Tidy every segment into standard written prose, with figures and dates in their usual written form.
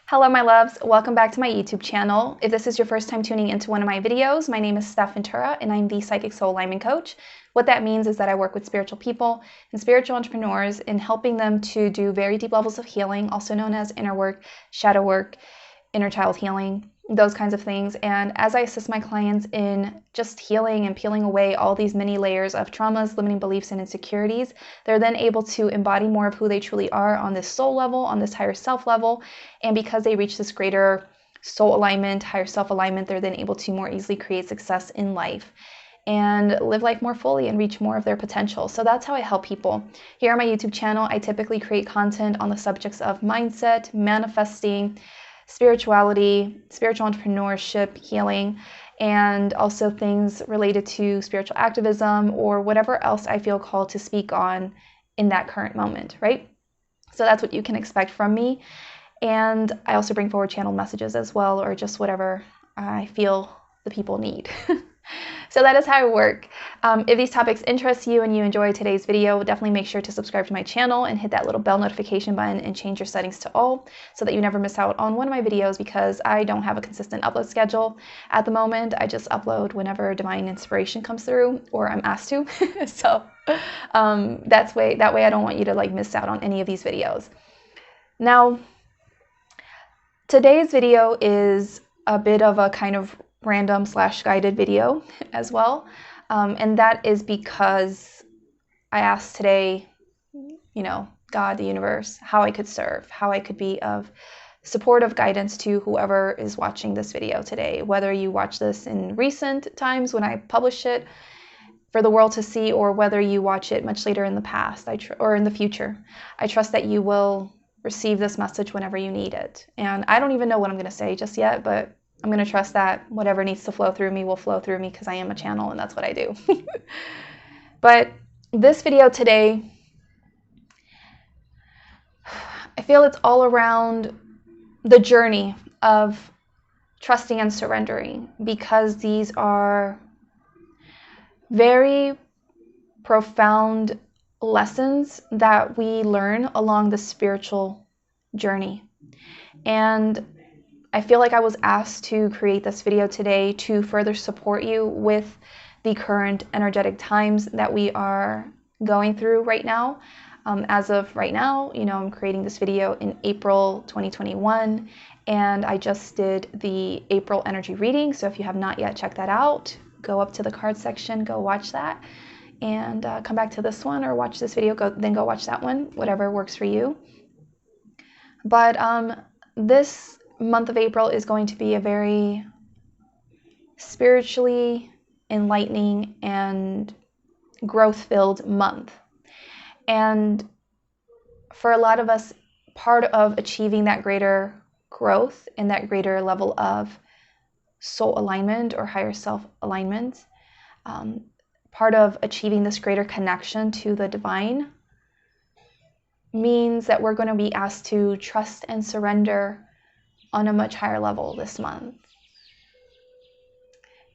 Hello my loves, welcome back to my YouTube channel. If this is your first time tuning into one of my videos, my name is Stef and I'm the Psychic Soul Alignment Coach. What that means is that I work with spiritual people and spiritual entrepreneurs in helping them to do very deep levels of healing, also known as inner work, shadow work, inner child healing, those kinds of things. And as I assist my clients in just healing and peeling away all these many layers of traumas, limiting beliefs, and insecurities, they're then able to embody more of who they truly are on this soul level, on this higher self level. And because they reach this greater soul alignment, higher self alignment, they're then able to more easily create success in life and live life more fully and reach more of their potential. So that's how I help people. Here on my YouTube channel, I typically create content on the subjects of mindset, manifesting, spirituality, spiritual entrepreneurship, healing, and also things related to spiritual activism or whatever else I feel called to speak on in that current moment, right? So that's what you can expect from me. And I also bring forward channel messages as well, or just whatever I feel the people need. So that is how I work. If these topics interest you and you enjoy today's video, definitely make sure to subscribe to my channel and hit that little bell notification button and change your settings to all so that you never miss out on one of my videos, because I don't have a consistent upload schedule at the moment. I just upload whenever divine inspiration comes through or I'm asked to. So that way I don't want you to miss out on any of these videos. Now, today's video is a bit of a kind of random / guided video as well. And that is because I asked today, God, the universe, how I could serve, how I could be of supportive guidance to whoever is watching this video today, whether you watch this in recent times when I publish it for the world to see, or whether you watch it much later in the past or in the future. I trust that you will receive this message whenever you need it. And I don't even know what I'm going to say just yet, but I'm going to trust that whatever needs to flow through me will flow through me, because I am a channel and that's what I do. But this video today, I feel it's all around the journey of trusting and surrendering, because these are very profound lessons that we learn along the spiritual journey. And I feel like I was asked to create this video today to further support you with the current energetic times that we are going through right now. As of right now, I'm creating this video in April 2021, and I just did the April energy reading. So if you have not yet checked that out, go up to the card section, go watch that, and come back to this one or watch this video, then go watch that one, whatever works for you. But this month of April is going to be a very spiritually enlightening and growth-filled month. And for a lot of us, part of achieving that greater growth and that greater level of soul alignment or higher self alignment, part of achieving this greater connection to the divine means that we're going to be asked to trust and surrender on a much higher level this month.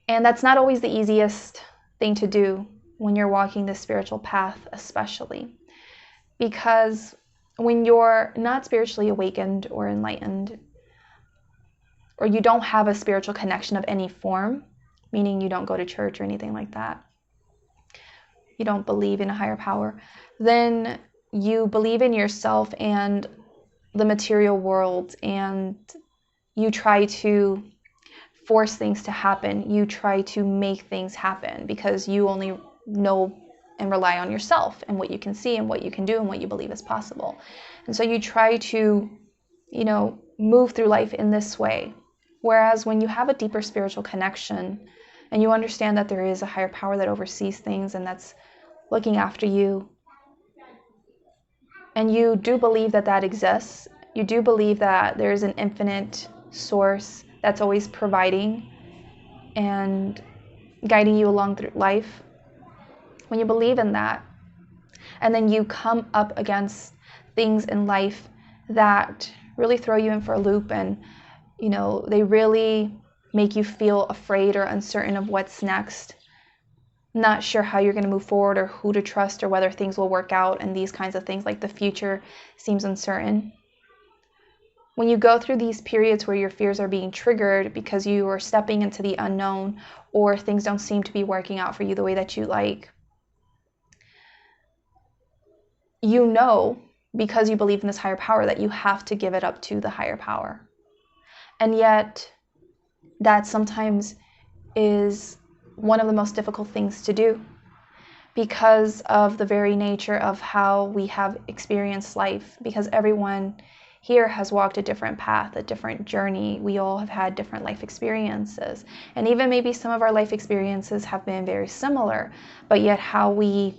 And that's not always the easiest thing to do when you're walking this spiritual path, especially because when you're not spiritually awakened or enlightened, or you don't have a spiritual connection of any form, meaning you don't go to church or anything like that, you don't believe in a higher power, then you believe in yourself and the material world, and you try to force things to happen. You try to make things happen because you only know and rely on yourself and what you can see and what you can do and what you believe is possible. And so you try to, move through life in this way. Whereas when you have a deeper spiritual connection and you understand that there is a higher power that oversees things and that's looking after you, and you do believe that that exists, you do believe that there is an infinite source that's always providing and guiding you along through life, when you believe in that, and then you come up against things in life that really throw you in for a loop, and they really make you feel afraid or uncertain of what's next, not sure how you're going to move forward or who to trust or whether things will work out, and these kinds of things, like the future seems uncertain. when you go through these periods where your fears are being triggered because you are stepping into the unknown, or things don't seem to be working out for you the way that you like, you know, because you believe in this higher power, that you have to give it up to the higher power. And yet, that sometimes is one of the most difficult things to do, because of the very nature of how we have experienced life, because everyone here has walked a different path, a different journey. We all have had different life experiences. And even maybe some of our life experiences have been very similar, but yet how we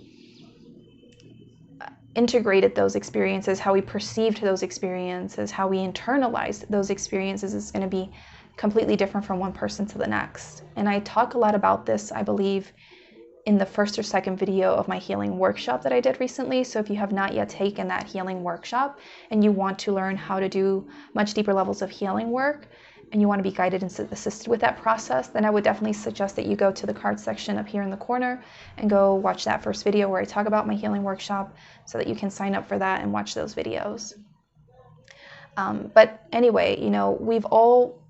integrated those experiences, how we perceived those experiences, how we internalized those experiences is going to be completely different from one person to the next. And I talk a lot about this, I believe, in the first or second video of my healing workshop that I did recently. So if you have not yet taken that healing workshop and you want to learn how to do much deeper levels of healing work, and you want to be guided and assisted with that process, then I would definitely suggest that you go to the card section up here in the corner and go watch that first video where I talk about my healing workshop, so that you can sign up for that and watch those videos. But anyway, you know, we've all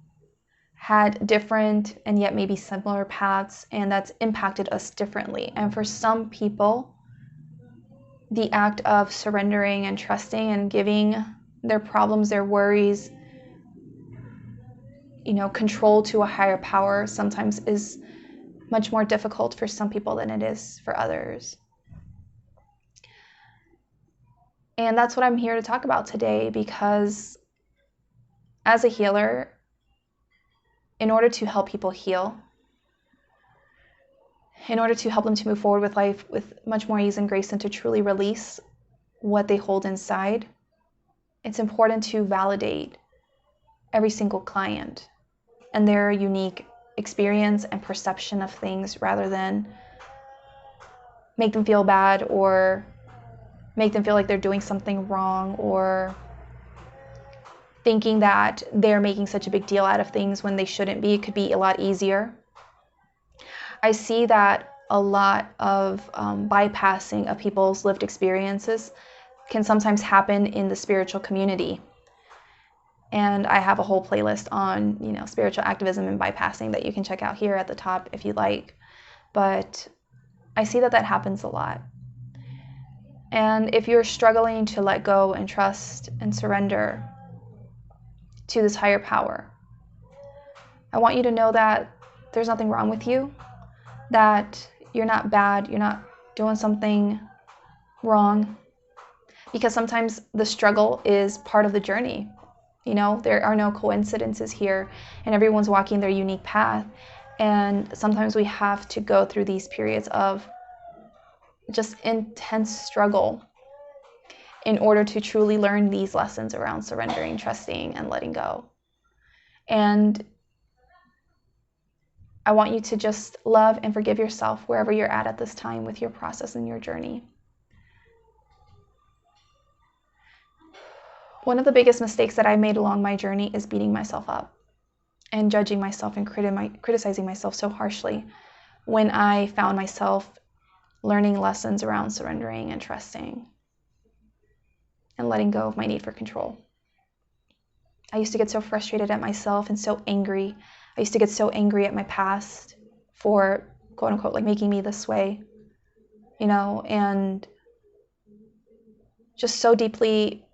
had different and yet maybe similar paths, and that's impacted us differently. And for some people, the act of surrendering and trusting and giving their problems, their worries, you know, control to a higher power sometimes is much more difficult for some people than it is for others. And that's what I'm here to talk about today, because as a healer, in order to help people heal, in order to help them to move forward with life with much more ease and grace, and to truly release what they hold inside, it's important to validate every single client and their unique experience and perception of things, rather than make them feel bad or make them feel like they're doing something wrong, or thinking that they're making such a big deal out of things when they shouldn't be. It could be a lot easier. I see that a lot of bypassing of people's lived experiences can sometimes happen in the spiritual community. And I have a whole playlist on, you know, spiritual activism and bypassing that you can check out here at the top if you'd like. But I see that that happens a lot. And if you're struggling to let go and trust and surrender to this higher power, I want you to know that there's nothing wrong with you, that you're not bad, you're not doing something wrong, because sometimes the struggle is part of the journey. You know, there are no coincidences here, and everyone's walking their unique path. And sometimes we have to go through these periods of just intense struggle in order to truly learn these lessons around surrendering, trusting, and letting go. And I want you to just love and forgive yourself wherever you're at this time with your process and your journey. One of the biggest mistakes that I made along my journey is beating myself up and judging myself and criticizing myself so harshly when I found myself learning lessons around surrendering and trusting and letting go of my need for control. I used to get so frustrated at myself and so angry. I used to get so angry at my past for, quote unquote, like making me this way, you know, and just so deeply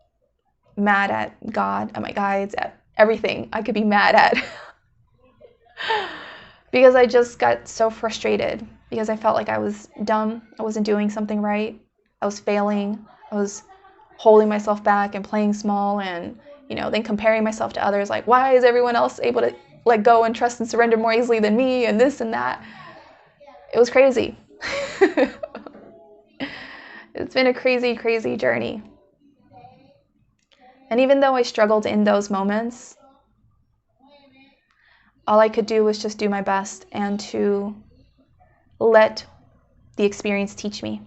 mad at God, at my guides, at everything I could be mad at. Because I just got so frustrated, because I felt like I was dumb, I wasn't doing something right, I was failing, I was holding myself back and playing small, and, you know, then comparing myself to others, like, why is everyone else able to let go and trust and surrender more easily than me, and this and that. It was crazy. It's been a crazy, crazy journey. And even though I struggled in those moments, all I could do was just do my best and to let the experience teach me.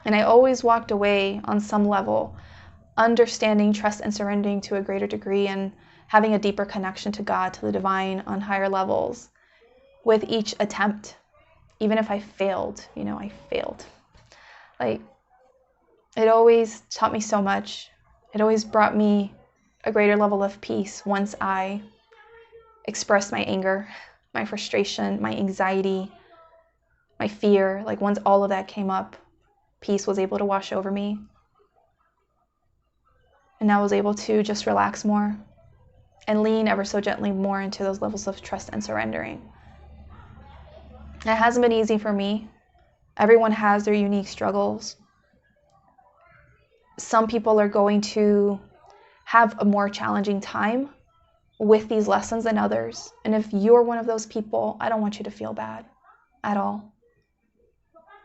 And I always walked away on some level understanding, trust, and surrendering to a greater degree, and having a deeper connection to God, to the divine on higher levels with each attempt. Even if I failed, you know, I failed. Like, it always taught me so much. It always brought me a greater level of peace once I expressed my anger, my frustration, my anxiety, my fear. Like once all of that came up, peace was able to wash over me. And I was able to just relax more and lean ever so gently more into those levels of trust and surrendering. It hasn't been easy for me. Everyone has their unique struggles. Some people are going to have a more challenging time with these lessons than others. And if you're one of those people, I don't want you to feel bad at all.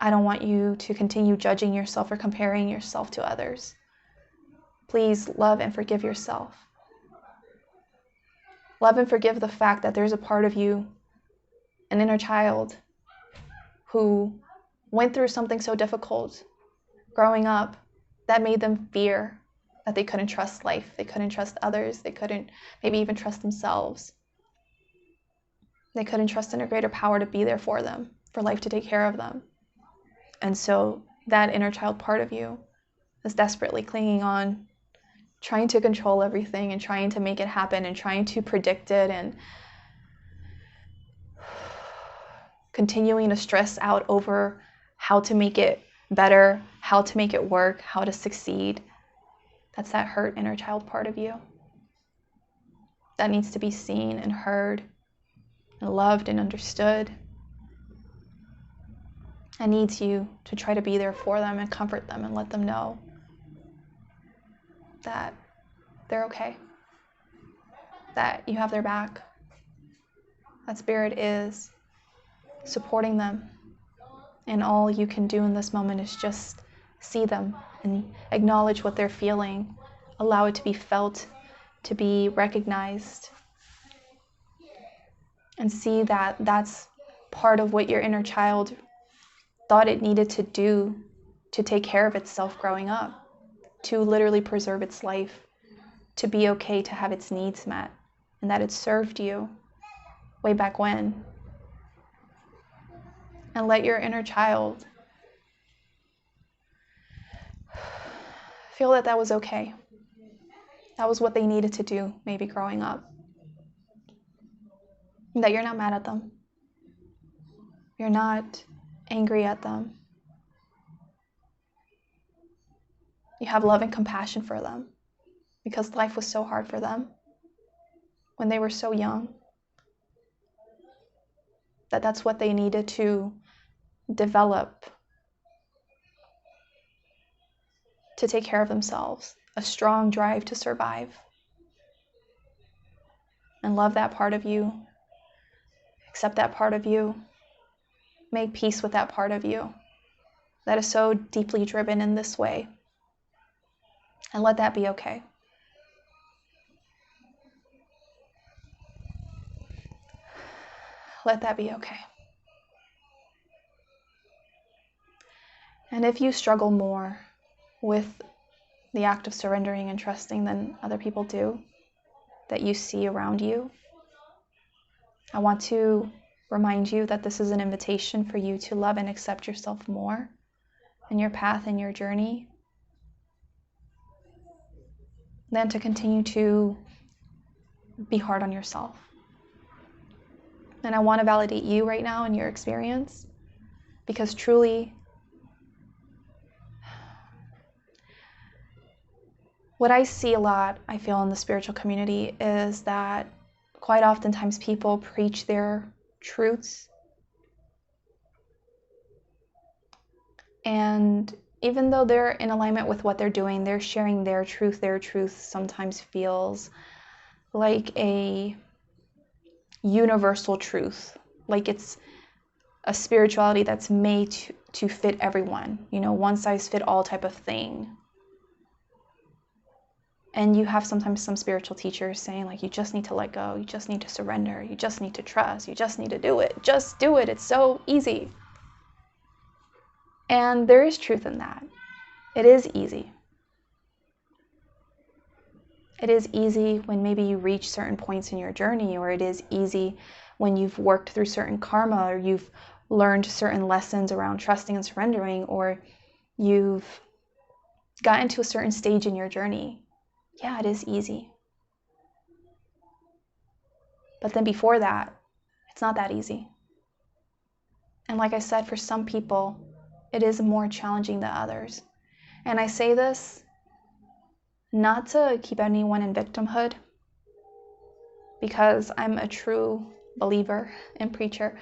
I don't want you to continue judging yourself or comparing yourself to others. Please love and forgive yourself. Love and forgive the fact that there's a part of you, an inner child, who went through something so difficult growing up that made them fear that they couldn't trust life, they couldn't trust others, they couldn't maybe even trust themselves. They couldn't trust in a greater power to be there for them, for life to take care of them. And so that inner child part of you is desperately clinging on, trying to control everything and trying to make it happen and trying to predict it and continuing to stress out over how to make it better, how to make it work, how to succeed. That's that hurt inner child part of you that needs to be seen and heard and loved and understood, and needs you to try to be there for them and comfort them and let them know that they're okay, that you have their back, that Spirit is supporting them, and all you can do in this moment is just see them and acknowledge what they're feeling, allow it to be felt, to be recognized, and see that that's part of what your inner child thought it needed to do to take care of itself growing up, to literally preserve its life, to be okay, to have its needs met, and that it served you way back when. And let your inner child feel that that was okay. That was what they needed to do, maybe growing up. And that you're not mad at them. You're not angry at them. You have love and compassion for them because life was so hard for them when they were so young. That's what they needed to develop to take care of themselves, a strong drive to survive. And love that part of you, accept that part of you, make peace with that part of you that is so deeply driven in this way, and let that be okay. Let that be okay. And if you struggle more with the act of surrendering and trusting than other people do, that you see around you, I want to remind you that this is an invitation for you to love and accept yourself more in your path and your journey, than to continue to be hard on yourself. And I want to validate you right now in your experience, because truly, what I see a lot, I feel, in the spiritual community is that quite oftentimes people preach their truths. And even though they're in alignment with what they're doing, they're sharing their truth. Their truth sometimes feels like a universal truth, like it's a spirituality that's made to fit everyone, one size fit all type of thing. And you have sometimes some spiritual teachers saying, like, you just need to let go, you just need to surrender, you just need to trust, you just need to do it, just do it, it's so easy. And there is truth in that. It is easy. It is easy when maybe you reach certain points in your journey, or it is easy when you've worked through certain karma, or you've learned certain lessons around trusting and surrendering, or you've gotten to a certain stage in your journey. Yeah, it is easy. But then before that, it's not that easy. And like I said, for some people, it is more challenging than others. And I say this not to keep anyone in victimhood, because I'm a true believer and preacher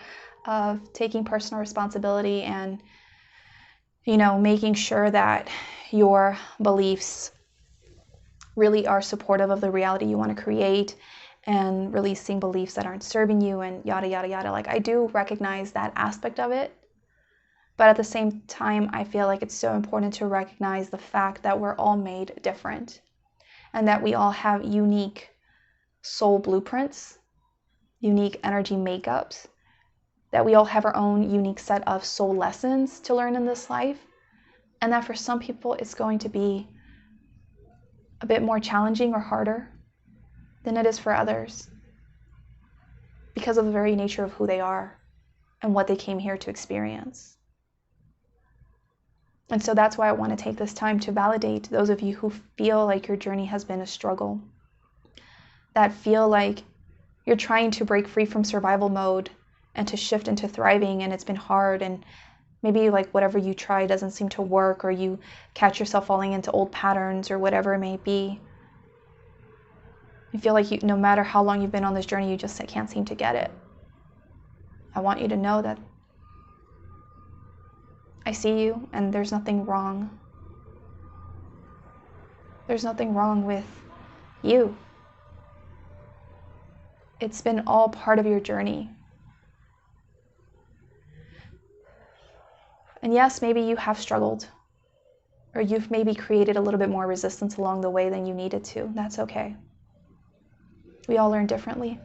of taking personal responsibility and, making sure that your beliefs really are supportive of the reality you want to create, and releasing beliefs that aren't serving you, and yada, yada, yada. Like, I do recognize that aspect of it. But at the same time, I feel like it's so important to recognize the fact that we're all made different, and that we all have unique soul blueprints, unique energy makeups, that we all have our own unique set of soul lessons to learn in this life, and that for some people it's going to be a bit more challenging or harder than it is for others, because of the very nature of who they are and what they came here to experience. And so that's why I want to take this time to validate those of you who feel like your journey has been a struggle, that feel like you're trying to break free from survival mode and to shift into thriving, and it's been hard, and maybe like whatever you try doesn't seem to work, or you catch yourself falling into old patterns or whatever it may be. You feel like no matter how long you've been on this journey, you just can't seem to get it. I want you to know that I see you, and there's nothing wrong. There's nothing wrong with you. It's been all part of your journey. And yes, maybe you have struggled, or you've maybe created a little bit more resistance along the way than you needed to. That's okay. We all learn differently.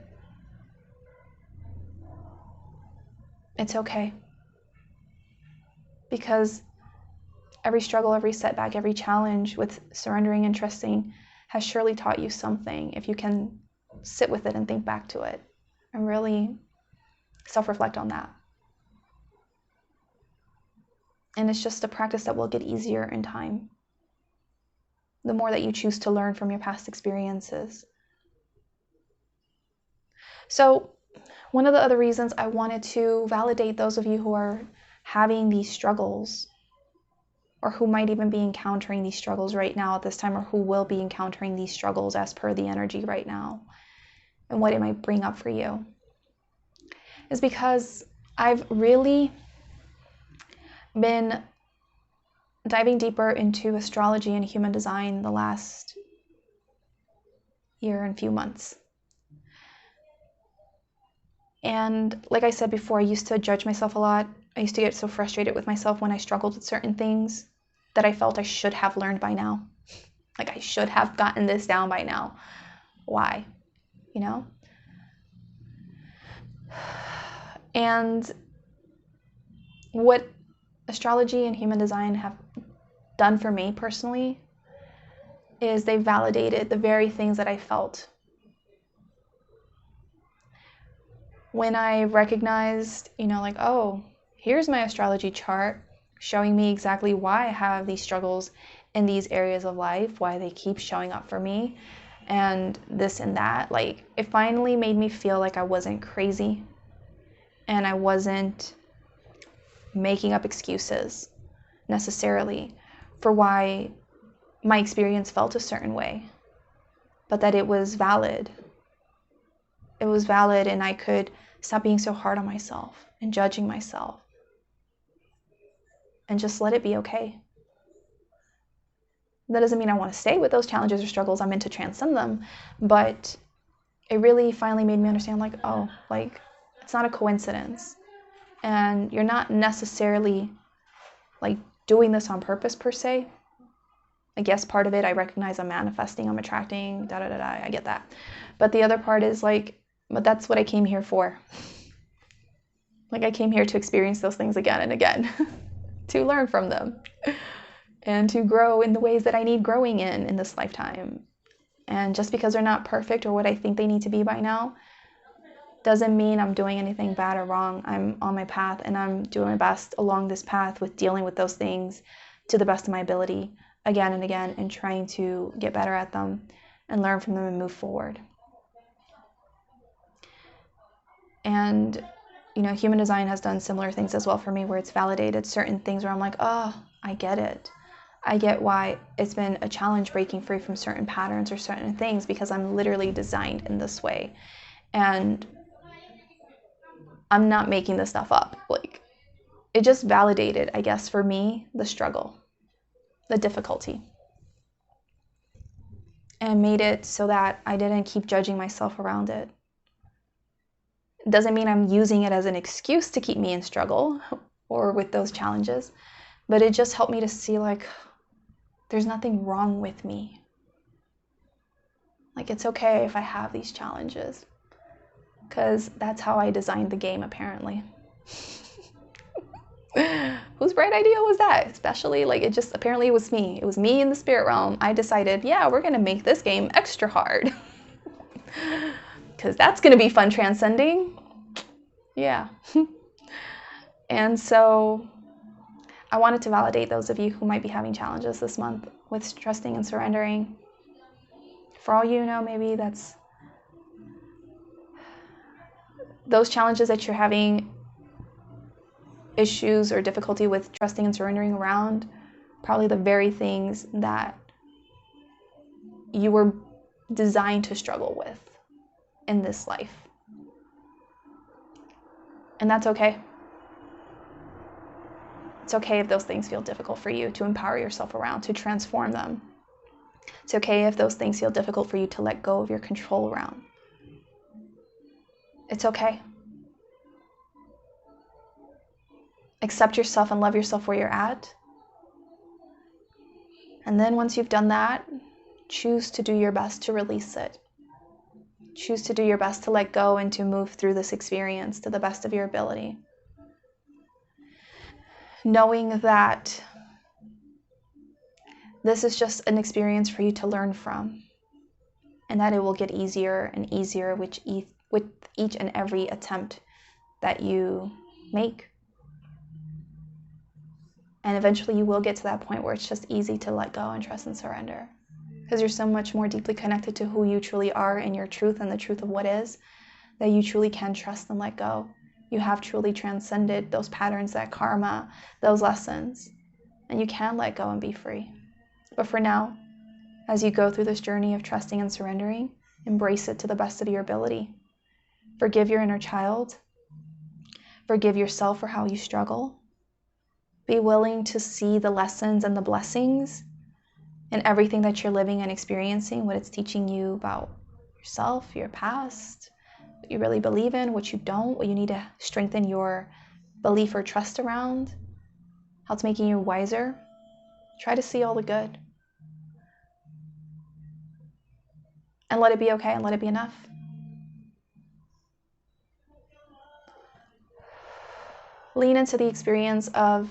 It's okay. Because every struggle, every setback, every challenge with surrendering and trusting has surely taught you something, if you can sit with it and think back to it and really self-reflect on that. And it's just a practice that will get easier in time, the more that you choose to learn from your past experiences. So one of the other reasons I wanted to validate those of you who are having these struggles, or who might even be encountering these struggles right now at this time, or who will be encountering these struggles as per the energy right now, and what it might bring up for you, is because I've really been diving deeper into astrology and human design the last year and few months. And like I said before, I used to judge myself a lot. I used to get so frustrated with myself when I struggled with certain things that I felt I should have learned by now. Like, I should have gotten this down by now. Why? And what astrology and human design have done for me personally is they validated the very things that I felt. When I recognized, oh, here's my astrology chart showing me exactly why I have these struggles in these areas of life, why they keep showing up for me, and this and that. Like, it finally made me feel like I wasn't crazy, and I wasn't making up excuses necessarily for why my experience felt a certain way, but that it was valid. It was valid, and I could stop being so hard on myself and judging myself, and just let it be okay. That doesn't mean I want to stay with those challenges or struggles. I'm meant to transcend them, but it really finally made me understand, it's not a coincidence, and you're not necessarily doing this on purpose per se. Yes, part of it, I recognize I'm manifesting, I'm attracting, I get that. But the other part is but that's what I came here for. I came here to experience those things again and again, to learn from them, and to grow in the ways that I need growing in this lifetime. And just because they're not perfect or what I think they need to be by now, doesn't mean I'm doing anything bad or wrong. I'm on my path, and I'm doing my best along this path with dealing with those things to the best of my ability, again and again, and trying to get better at them and learn from them and move forward. And, human design has done similar things as well for me, where it's validated certain things where I'm like, oh, I get it. I get why it's been a challenge breaking free from certain patterns or certain things, because I'm literally designed in this way. And I'm not making this stuff up. Like, it just validated, I guess, for me, the struggle, the difficulty, and made it so that I didn't keep judging myself around it. It doesn't mean I'm using it as an excuse to keep me in struggle or with those challenges, but it just helped me to see, like, there's nothing wrong with me. Like, it's okay if I have these challenges, because that's how I designed the game, apparently. Whose bright idea was that? Especially, like, apparently it was me. It was me in the spirit realm. I decided, yeah, we're going to make this game extra hard. Because that's going to be fun transcending. Yeah. And so I wanted to validate those of you who might be having challenges this month with trusting and surrendering. For all you know, maybe that's those challenges that you're having issues or difficulty with trusting and surrendering around, probably the very things that you were designed to struggle with in this life. And that's okay. It's okay if those things feel difficult for you to empower yourself around, to transform them. It's okay if those things feel difficult for you to let go of your control around. It's okay. Accept yourself and love yourself where you're at. And then once you've done that, choose to do your best to release it. Choose to do your best to let go and to move through this experience to the best of your ability. Knowing that this is just an experience for you to learn from, and that it will get easier and easier with each and every attempt that you make. And eventually you will get to that point where it's just easy to let go and trust and surrender. Because you're so much more deeply connected to who you truly are and your truth and the truth of what is, that you truly can trust and let go. You have truly transcended those patterns, that karma, those lessons, and you can let go and be free. But for now, as you go through this journey of trusting and surrendering, embrace it to the best of your ability. Forgive your inner child. Forgive yourself for how you struggle. Be willing to see the lessons and the blessings in everything that you're living and experiencing, what it's teaching you about yourself, your past, what you really believe in, what you don't, what you need to strengthen your belief or trust around, how it's making you wiser. Try to see all the good. And let it be okay and let it be enough. Lean into the experience of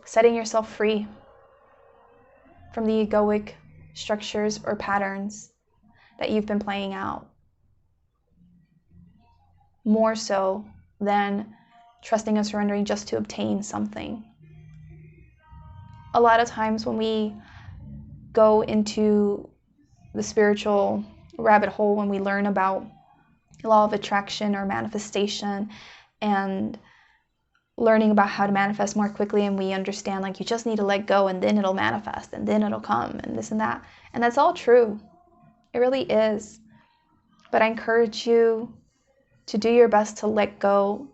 setting yourself free from the egoic structures or patterns that you've been playing out. More so than trusting and surrendering just to obtain something. A lot of times when we go into the spiritual rabbit hole, when we learn about law of attraction or manifestation and learning about how to manifest more quickly, and we understand, like, you just need to let go and then it'll manifest and then it'll come and this and that. And that's all true. It really is. But I encourage you to do your best to let go,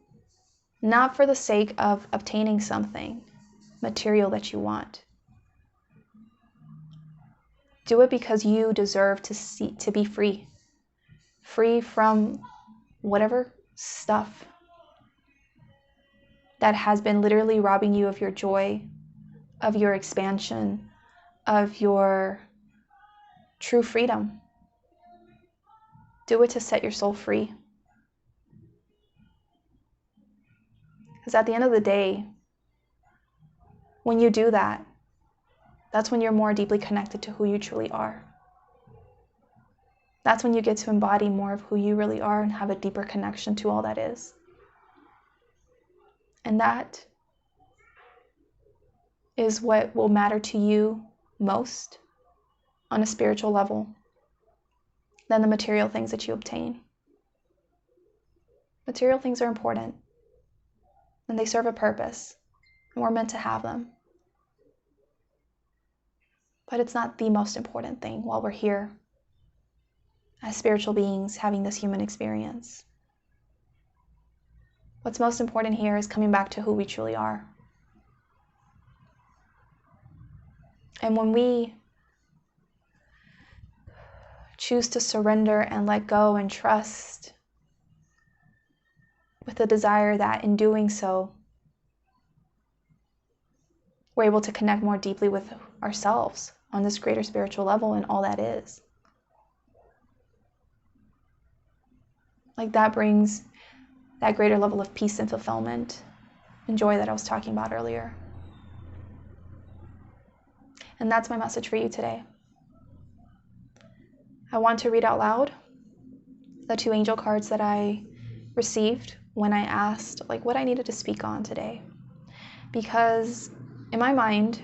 not for the sake of obtaining something material that you want. Do it because you deserve to be free. Free from whatever stuff that has been literally robbing you of your joy, of your expansion, of your true freedom. Do it to set your soul free. Because at the end of the day, when you do that, that's when you're more deeply connected to who you truly are. That's when you get to embody more of who you really are and have a deeper connection to all that is. And that is what will matter to you most on a spiritual level than the material things that you obtain. Material things are important, and they serve a purpose, and we're meant to have them. But it's not the most important thing while we're here as spiritual beings having this human experience. What's most important here is coming back to who we truly are. And when we choose to surrender and let go and trust, with the desire that in doing so, we're able to connect more deeply with ourselves on this greater spiritual level and all that is. Like that brings that greater level of peace and fulfillment and joy that I was talking about earlier. And that's my message for you today. I want to read out loud the 2 angel cards that I received when I asked what I needed to speak on today. Because in my mind,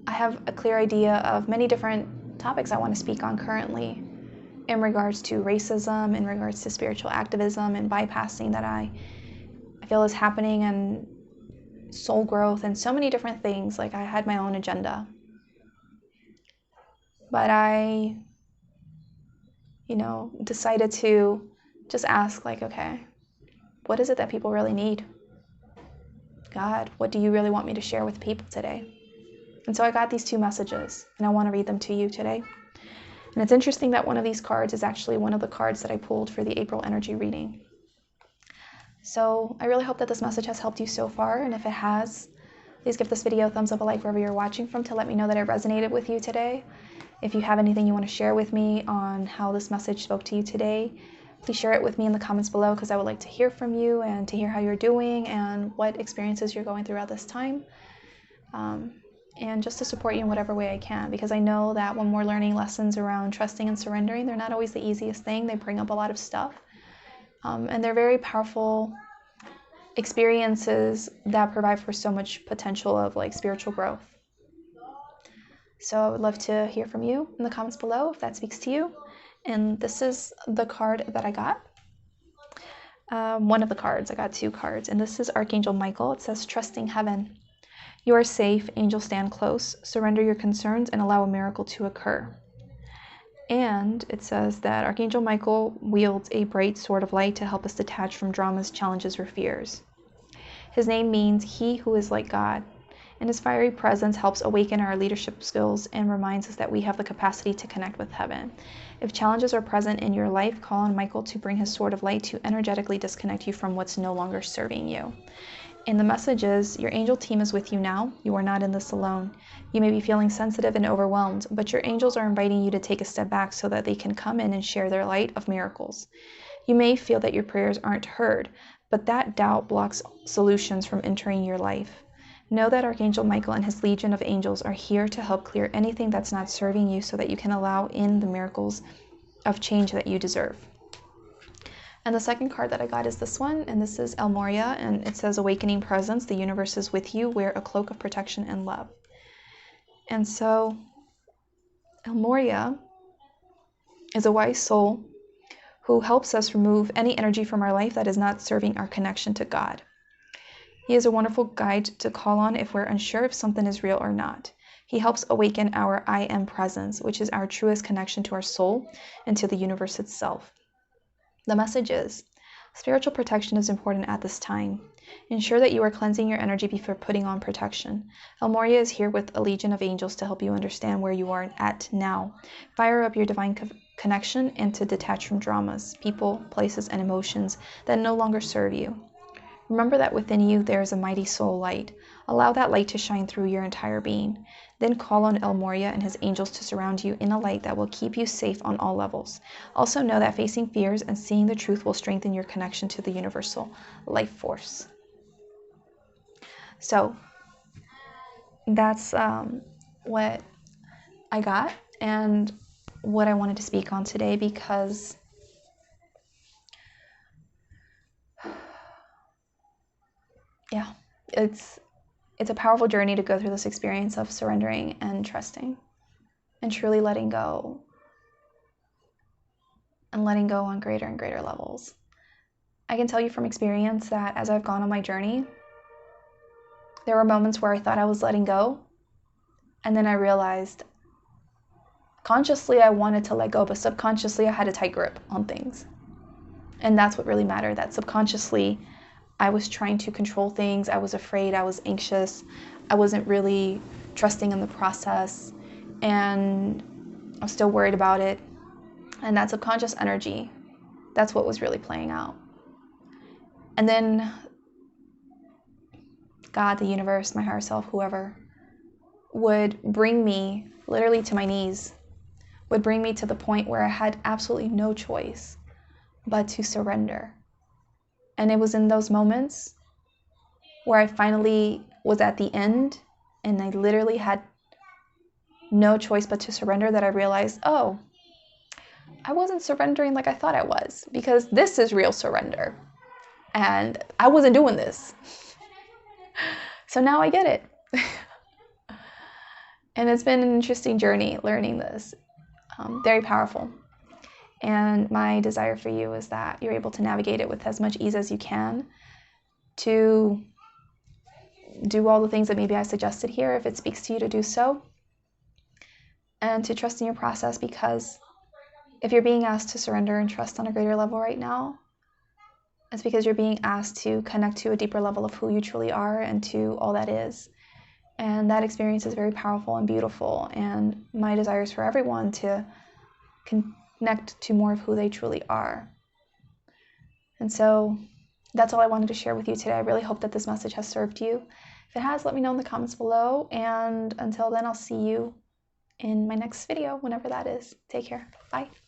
I have a clear idea of many different topics I want to speak on currently in regards to racism, in regards to spiritual activism and bypassing that I feel is happening, and soul growth and so many different things. I had my own agenda. But I, decided to just ask okay, what is it that people really need? God, what do you really want me to share with people today? And so I got these 2 messages, and I want to read them to you today. And it's interesting that one of these cards is actually one of the cards that I pulled for the April energy reading. So I really hope that this message has helped you so far, and if it has, please give this video a thumbs up, a like wherever you're watching from, to let me know that it resonated with you today. If you have anything you want to share with me on how this message spoke to you today, please share it with me in the comments below, because I would like to hear from you and to hear how you're doing and what experiences you're going through at this time. And just to support you in whatever way I can, because I know that when we're learning lessons around trusting and surrendering, they're not always the easiest thing. They bring up a lot of stuff. And they're very powerful experiences that provide for so much potential of spiritual growth. So I would love to hear from you in the comments below if that speaks to you. And this is the card that I got. One of the cards. I got 2 cards. And this is Archangel Michael. It says, "Trusting Heaven. You are safe. Angels stand close. Surrender your concerns and allow a miracle to occur." And it says that Archangel Michael wields a bright sword of light to help us detach from dramas, challenges, or fears. His name means he who is like God, and his fiery presence helps awaken our leadership skills and reminds us that we have the capacity to connect with heaven. If challenges are present in your life, call on Michael to bring his sword of light to energetically disconnect you from what's no longer serving you. And the message is, your angel team is with you now. You are not in this alone. You may be feeling sensitive and overwhelmed, but your angels are inviting you to take a step back so that they can come in and share their light of miracles. You may feel that your prayers aren't heard, but that doubt blocks solutions from entering your life. Know that Archangel Michael and his legion of angels are here to help clear anything that's not serving you so that you can allow in the miracles of change that you deserve. And the second card that I got is this one, and this is El Moria, and it says, "Awakening Presence, the universe is with you. Wear a cloak of protection and love." And so El Moria is a wise soul who helps us remove any energy from our life that is not serving our connection to God. He is a wonderful guide to call on if we're unsure if something is real or not. He helps awaken our I am presence, which is our truest connection to our soul and to the universe itself. The message is, spiritual protection is important at this time. Ensure that you are cleansing your energy before putting on protection. El Moria is here with a legion of angels to help you understand where you are at now. Fire up your divine connection and to detach from dramas, people, places, and emotions that no longer serve you. Remember that within you there is a mighty soul light. Allow that light to shine through your entire being. Then call on El Moria and his angels to surround you in a light that will keep you safe on all levels. Also know that facing fears and seeing the truth will strengthen your connection to the universal life force. So that's what I got and what I wanted to speak on today, because yeah, it's a powerful journey to go through this experience of surrendering and trusting and truly letting go, and letting go on greater and greater levels. I can tell you from experience that as I've gone on my journey, there were moments where I thought I was letting go, and then I realized consciously I wanted to let go, but subconsciously I had a tight grip on things. And that's what really mattered, that subconsciously I was trying to control things. I was afraid, I was anxious, I wasn't really trusting in the process, and I was still worried about it. And that subconscious energy, that's what was really playing out. And then God, the universe, my higher self, whoever, would bring me literally to my knees, would bring me to the point where I had absolutely no choice but to surrender. And it was in those moments where I finally was at the end and I literally had no choice but to surrender that I realized, oh, I wasn't surrendering like I thought I was, because this is real surrender. And I wasn't doing this. So now I get it. And it's been an interesting journey learning this. Very powerful. And my desire for you is that you're able to navigate it with as much ease as you can, to do all the things that maybe I suggested here if it speaks to you to do so, and to trust in your process, because if you're being asked to surrender and trust on a greater level right now, it's because you're being asked to connect to a deeper level of who you truly are and to all that is. And that experience is very powerful and beautiful, and my desire is for everyone to connect to more of who they truly are. And so that's all I wanted to share with you today. I really hope that this message has served you. If it has, let me know in the comments below, and until then, I'll see you in my next video, whenever that is. Take care. Bye.